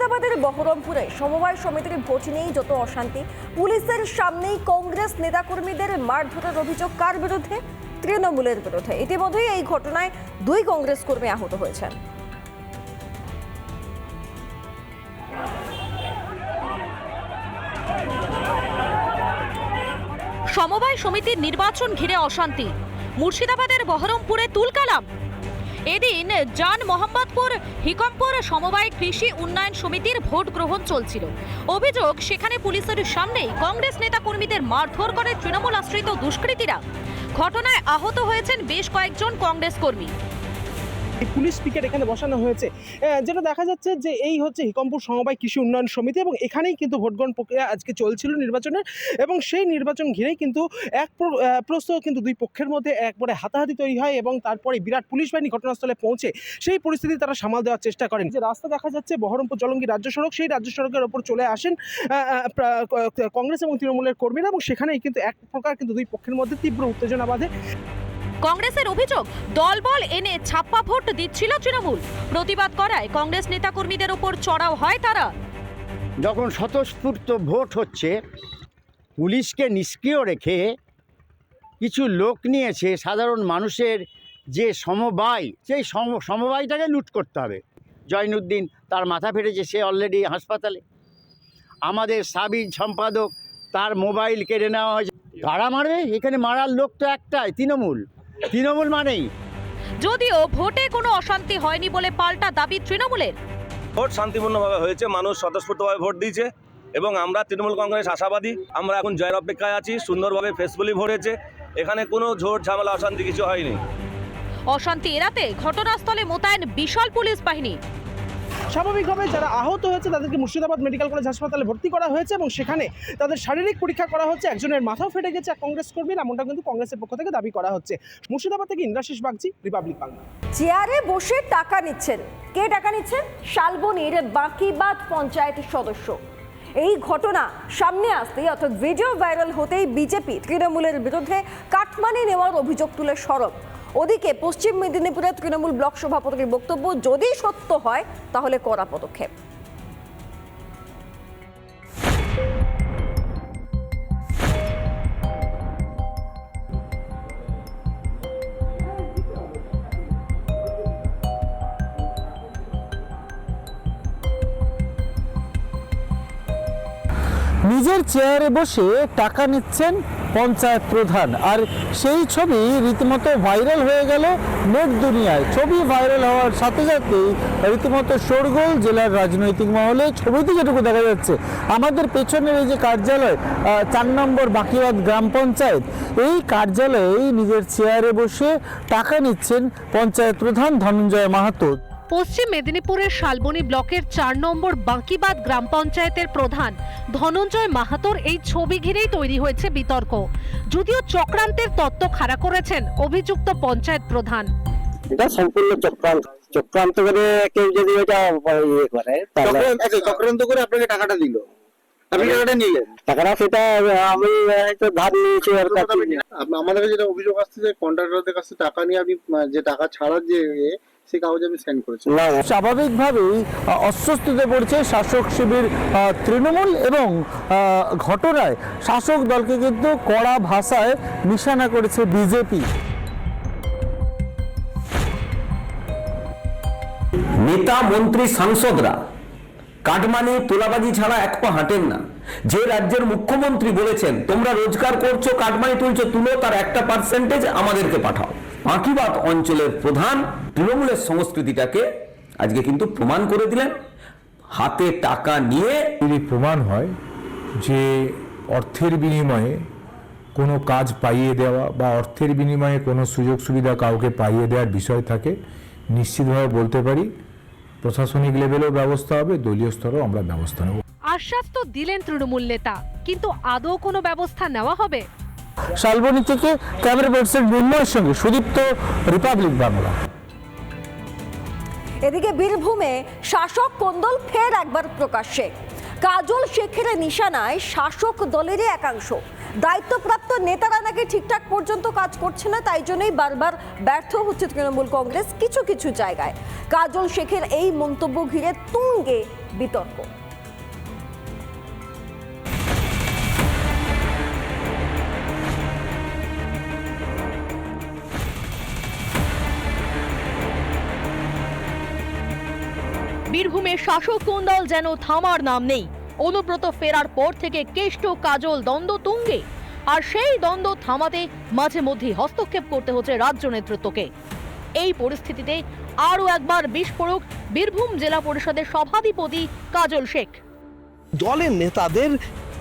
মুর্শিদাবাদের বহরমপুরে সমবায় সমিতির ভোট নিয়েই যত অশান্তি, পুলিশের সামনেই কংগ্রেস নেতাকর্মীদের মারধরের অভিযোগ কার বিরুদ্ধে? তৃণমূলের বিরুদ্ধে। ইতিমধ্যেই এই ঘটনায় 2 কংগ্রেস কর্মী আহত হয়েছেন। সমবায় সমিতির নির্বাচন ঘিরে অশান্তি, মুর্শিদাবাদের বহরমপুরে তুলকালাম। এদিন জান মোহাম্মদপুর হিকমপুর সমবায় কৃষি উন্নয়ন সমিতির ভোট গ্রহণ চলছিল। অভিযোগ, সেখানে পুলিশের সামনেই কংগ্রেস নেতা কর্মীদের মারধর করে তৃণমূল আশ্রিত দুষ্কৃতীরা। ঘটনায় আহত হয়েছেন বেশ কয়েকজন কংগ্রেস কর্মী। পুলিশ পিকেট এখানে বসানো হয়েছে, যেটা দেখা যাচ্ছে যে এই হচ্ছে হিকমপুর সমবায় কৃষি উন্নয়ন সমিতি, এবং এখানেই কিন্তু ভোটগ্রহণ প্রক্রিয়া আজকে চলছিল নির্বাচনের, এবং সেই নির্বাচন ঘিরেই কিন্তু কিন্তু 2 পক্ষের মধ্যে একবারে হাতাহাতি তৈরি হয়, এবং তারপরে বিরাট পুলিশ বাহিনী ঘটনাস্থলে পৌঁছে সেই পরিস্থিতি তারা সামাল দেওয়ার চেষ্টা করেন। যে রাস্তা দেখা যাচ্ছে বহরমপুর জলঙ্গি রাজ্য সড়ক, সেই রাজ্য সড়কের ওপর চলে আসেন কংগ্রেস এবং তৃণমূলের কর্মীরা, এবং সেখানেই কিন্তু এক প্রকার কিন্তু 2 পক্ষের মধ্যে তীব্র উত্তেজনা বাধে। কংগ্রেসের অভিযোগ, দলবল এনে ছাপ্পা ভোট দিচ্ছিল তৃণমূল। প্রতিবাদ করায় কংগ্রেস নেতাকর্মীদের ওপর চড়াও হয় তারা। যখন স্বতঃস্ফূর্ত ভোট হচ্ছে, পুলিশকে নিষ্ক্রিয় রেখে কিছু লোক নিয়েছে সাধারণ মানুষের যে সমবায়, সেই সমবায়টাকে লুট করতে হবে। জয়নুদ্দিন, তার মাথা ফেটেছে, সে অলরেডি হাসপাতালে। আমাদের সাবির সম্পাদক, তার মোবাইল কেড়ে নেওয়া হয়েছে। কারা মারবে? এখানে মারার লোক তো একটাই, তৃণমূল মানেই। যদিও ভোটে কোনো অশান্তি হয়নি বলে পাল্টা দাবি তৃণমূলের। ভোট শান্তিপূর্ণভাবে হয়েছে, মানুষ স্বতঃস্ফূর্তভাবে ভোট দিয়েছে, এবং আমরা তৃণমূল কংগ্রেস আশাবাদী। আমরা এখন জয়ের অপেক্ষায় আছি। সুন্দরভাবে ফেসবুলি ভোট হয়েছে, এখানে কোনো ঝোট ঝামেলা অশান্তি কিছু হয়নি। অশান্তি এড়াতে ঘটনাস্থলে মোতায়েন বিশাল পুলিশ বাহিনী। স্বাভাবিকভাবে যারা আহত হয়েছে তাদেরকে মুর্শিদাবাদ মেডিকেল কলেজ হাসপাতালে ভর্তি করা হয়েছে, এবং সেখানে তাদের শারীরিক পরীক্ষা করা হচ্ছে। একজনের মাথাও ফেটে গেছে, কংগ্রেস কর্মীর, এমনটা কিন্তু কংগ্রেসের পক্ষ থেকে দাবি করা হচ্ছে। মুর্শিদাবাদ থেকে ইন্দ্রাশিস বাগচি, রিপাবলিক বাংলা। চেয়ারে বসে টাকা নিচ্ছেন। কে টাকা নিচ্ছেন? শালবনীর বাকিবাদ পঞ্চায়েতের সদস্য। এই ঘটনা সামনে আসতেই, অর্থাৎ ভিডিও ভাইরাল হতেই বিজেপি তৃণমূলের বিরুদ্ধে কাটমানি নেওয়ার অভিযোগ তুলে সরব। ওদিকে পশ্চিম মেদিনীপুরের তৃণমূল ব্লক সভাপতির বক্তব্য, যদি সত্য হয় তাহলে কড়া পদক্ষেপ। নিজের চেয়ারে বসে টাকা নিচ্ছেন পঞ্চায়েত প্রধান, আর সেই ছবি রীতিমতো ভাইরাল হয়ে গেল নেট দুনিয়ায়। ছবি ভাইরাল হওয়ার সাথে সাথেই রীতিমতো শোরগোল জেলার রাজনৈতিক মহলে। ছবিতে যেটুকু দেখা যাচ্ছে, আমাদের পেছনের এই যে কার্যালয়, 4 নম্বর বাকিবাদ গ্রাম পঞ্চায়েত, এই কার্যালয়ে নিজের চেয়ারে বসে টাকা নিচ্ছেন পঞ্চায়েত প্রধান ধনঞ্জয় মাহাতো। পশ্চিম মেদিনীপুরের শালবনী ব্লকের 4 নম্বর বাঁকিবাদ গ্রাম পঞ্চায়েতের প্রধান ধনঞ্জয় মাহাতোর এই ছবি ঘিরেই তৈরি হয়েছে বিতর্ক। যদিও চক্রান্তের তত্ত্ব খাড়া করেছেন অভিযুক্ত পঞ্চায়েত প্রধান। এটা সম্পূর্ণ চক্রান্ত করে কেউ যদি এটা ইয়ে করে, চক্রান্ত করে আপনাকে টাকাটা দিল, আপনি টাকাটা নিলেন। টাকাটা সেটা আমি হয়তো ধার নিয়েছি। আমাদের যেটা অভিযোগ আসছে যে কন্ট্রাক্টরদের কাছে টাকা নিয়ে আপনি যে টাকা ছাড়ার যে সেই কাগজ আমি সেন্ড করেছি। স্বাভাবিকভাবেই অস্বস্তিতে পড়ছে শাসক শিবির তৃণমূল, এবং ঘটনায় শাসক দলকে কিন্তু কড়া ভাষায় নিশানা করেছে বিজেপি। নেতা, মন্ত্রী, সাংসদরা কাটমানি তোলাবাজি ছাড়া এক পা হাঁটেন না। যে রাজ্যের মুখ্যমন্ত্রী বলেছেন, তোমরা রোজগার করছো, কাটমানি তুলছো, তুলো, তার একটা পার্সেন্টেজ আমাদেরকে পাঠাও। বাঁকিবাদ অঞ্চলের প্রধান তৃণমূলের সংস্কৃতিটাকে আজকে কিন্তু প্রমাণ করে দিলেন। হাতে টাকা নিয়ে যদি প্রমাণ হয় যে অর্থের বিনিময়ে কোনো কাজ পাইয়ে দেওয়া বা অর্থের বিনিময়ে কোনো সুযোগ সুবিধা কাউকে পাইয়ে দেওয়ার বিষয় থাকে, নিশ্চিতভাবে বলতে পারি প্রশাসনিক লেভেলেও ব্যবস্থা হবে, দলীয় স্তরেও আমরা ব্যবস্থা নেব। আশ্বাস তো দিলেন তৃণমূল নেতা, কিন্তু আদৌ কোনো ব্যবস্থা নেওয়া হবে? শালবনী থেকে ক্যামেরা পার্সন মুন্ময়ের সঙ্গে সুদীপ্ত, রিপাবলিক বাংলা। এদিকে বীরভূমে শাসক কোন্দল ফের একবার প্রকাশ্যে। কাজল শেখের নিশানায় শাসক দলেরই একাংশ। দায়িত্বপ্রাপ্ত নেতারা নাকি ঠিকঠাক পর্যন্ত কাজ করছে না, তাই জন্যই বারবার ব্যর্থ হচ্ছে তৃণমূল কংগ্রেস কিছু কিছু জায়গায়। কাজল শেখের এই মন্তব্য ঘিরে তুঙ্গে বিতর্ক। বীরভূমের শাসক কোন্দল যেন থামার নাম নেই। অনুব্রত ফেরার পর থেকে কেষ্ট কাজল দ্বন্দ্ব তুঙ্গে, আর সেই দ্বন্দ্ব থামাতে মাঝে মধ্যেই হস্তক্ষেপ করতে হচ্ছে রাজ্য নেতৃত্বকে। এই পরিস্থিতিতে আরও একবার বিস্ফোরক বীরভূম জেলা পরিষদের সভাধিপতি কাজল শেখ। দলের নেতাদের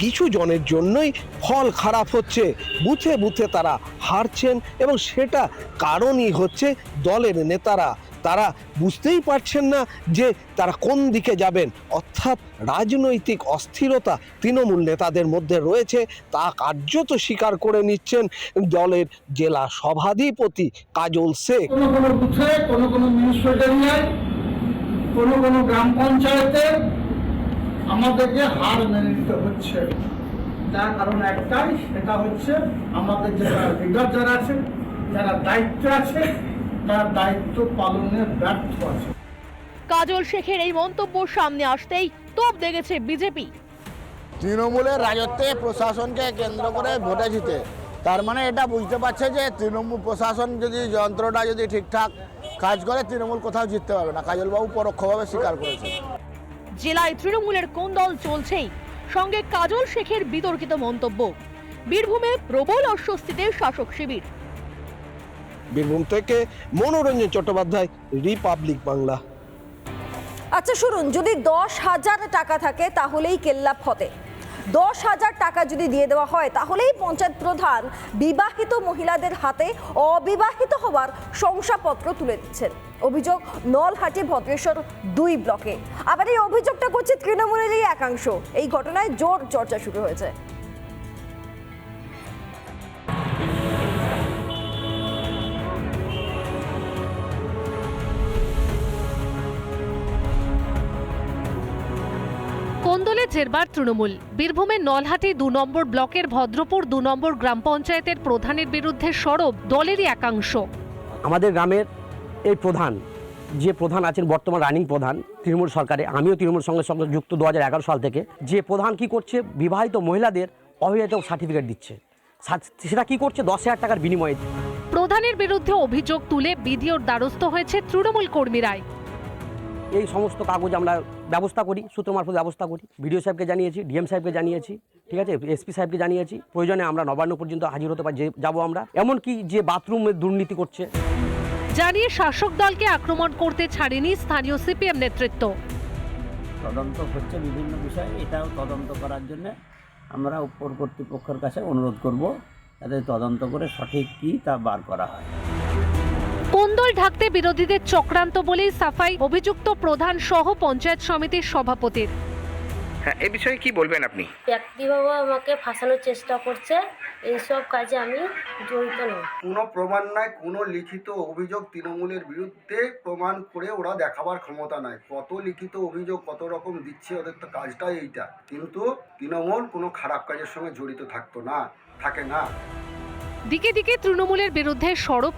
কিছু জনের জন্যই ফল খারাপ হচ্ছে, বুথে বুথে তারা হারছেন এবং সেটা কারণই হচ্ছে দলের নেতারা তারা বুঝতেই পারছেন না যে তারা কোন দিকে যাবেন, অর্থাৎ রাজনৈতিক অস্থিরতা তৃণমূল নেতাদের মধ্যে রয়েছে তা কার্যত স্বীকার করে নিচ্ছেন দলের জেলা সভাধিপতি কাজল শেখ। কোনো কোনো বুথে, কোনো কোনো মিউনিসিপ্যালিটিয়ায়, কোনো কোনো গ্রাম পঞ্চায়েতে আমাদেরকে হার মেনে নিতে হচ্ছে। তার কারণ একটাই, সেটা হচ্ছে আমাদের যারা লিডার যারা আছে, যারা দায়িত্ব আছে, তার দায়িত্ব পালনের ব্যর্থ আছে। কাজল শেখের এই মন্তব্য সামনে আসতেই তোপ দেখেছে বিজেপি। তৃণমূলের রাজত্বে প্রশাসনকে কেন্দ্র করে ভোটে জিতে, তার মানে এটা বুঝতে পারছে যে তৃণমূল প্রশাসন যদি যন্ত্রটা যদি ঠিকঠাক কাজ করে, তৃণমূল কোথাও জিততে পারবে না। কাজলবাবু পরোক্ষভাবে স্বীকার করেছে। জেলায় তৃণমূলের কোন্দল চলছেই, সঙ্গে কাজল শেখের বিতর্কিত মন্তব্য। বীরভূমে প্রবল অস্বস্তিতে শাসক শিবির। বীরভূম থেকে মনোরঞ্জন চট্টোপাধ্যায়, রিপাবলিক বাংলা। আচ্ছা শুনুন, যদি 10,000 টাকা থাকে তাহলেই কেল্লা ফতে। 10,000 টাকা যদি দিয়ে দেওয়া হয় তাহলেই পঞ্চায়েত প্রধান বিবাহিত মহিলাদের হাতে অবিবাহিত হওয়ার শংসাপত্র তুলে দিচ্ছেন। অভিযোগ নলহাটি ভদ্রেশ্বর 2 ব্লকে। আবার এই অভিযোগটা করছে তৃণমূলেরই একাংশ। এই ঘটনায় জোর চর্চা শুরু হয়েছে। কোন্দলে জেরবার তৃণমূল। বীরভূমের নলহাটি 2 নম্বর ব্লকের ভদ্রপুর 2 নম্বর গ্রাম পঞ্চায়েতের প্রধানের বিরুদ্ধে সরব দলেরই একাংশ। আমাদের গ্রামের এই প্রধান, যে প্রধান আছেন বর্তমান রানিং প্রধান তৃণমূল সরকারে, আমিও তৃণমূল সঙ্গে সঙ্গে যুক্ত 2011 সাল থেকে, যে প্রধান কি করছে, বিবাহিত মহিলাদের অবিবাহিত সার্টিফিকেট দিচ্ছে। সেটা কি করছে, 10,000 টাকার বিনিময়ে। প্রধানের বিরুদ্ধে অভিযোগ তুলে বিডিওর দ্বারস্থ হয়েছে তৃণমূল কর্মীরাই। এই সমস্ত কাগজ আমরা ব্যবস্থা করি, সূত্র মারফত ব্যবস্থা করি। বিডিও সাহেবকে জানিয়েছি, ডিএম সাহেবকে জানিয়েছি, ঠিক আছে, এসপি সাহেবকে জানিয়েছি। প্রয়োজনে আমরা নবান্ন পর্যন্ত হাজির হতে যাবো আমরা। এমনকি যে বাথরুমে দুর্নীতি করছে, জানিয়ে শাসক দলকে আক্রমণ করতে ছাড়েনি স্থানীয় সিপিএম নেতৃত্ব। তদন্ত হচ্ছে বিভিন্ন বিষয়ে, এটাও তদন্ত করার জন্য আমরা উপর কর্তৃপক্ষের কাছে অনুরোধ করব যাতে তদন্ত করে সঠিক কী তা বার করা হয়। কোন্দল ঢাকতে বিরোধীদের চক্রান্ত বলেই সাফাই অভিযুক্ত প্রধান সহ পঞ্চায়েত সমিতির সভাপতির। হ্যাঁ, এই বিষয়ে কি বলবেন আপনি? ব্যক্তিভাবে আমাকে ফাঁসানোর চেষ্টা করছে, এইসব কাজে আমি জড়িত নই। কোনো প্রমাণ নাই, কোনো লিখিত অভিযোগ তৃণমূলের বিরুদ্ধে প্রমাণ করে ওরা দেখাবার ক্ষমতা নাই। কত লিখিত অভিযোগ কত রকম দিচ্ছে, ওদের তো কাজটাই এইটা। কিন্তু তৃণমূল কোনো খারাপ কাজের সঙ্গে জড়িত থাকে না। দিকে দিকে তৃণমূলের বিরুদ্ধে সরব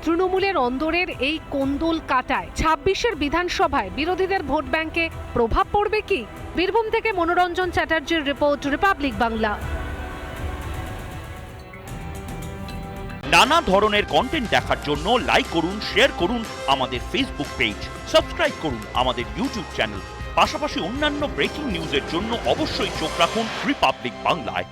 তৃণমূলের অন্দরের এই কোন্দল কাটায় 26-এর বিধানসভায় বিরোধীদের ভোট ব্যাংকে প্রভাব পড়বে কি? বীরভূম থেকে মনোরঞ্জন চ্যাটার্জির রিপোর্ট, রিপাবলিক বাংলা। নানা ধরনের কন্টেন্ট দেখার জন্য লাইক করুন, শেয়ার করুন আমাদের ফেসবুক পেজ, সাবস্ক্রাইব করুন আমাদের ইউটিউব চ্যানেল। পাশাপাশি অন্যান্য ব্রেকিং নিউজের জন্য অবশ্যই চোখ রাখুন রিপাবলিক বাংলায়।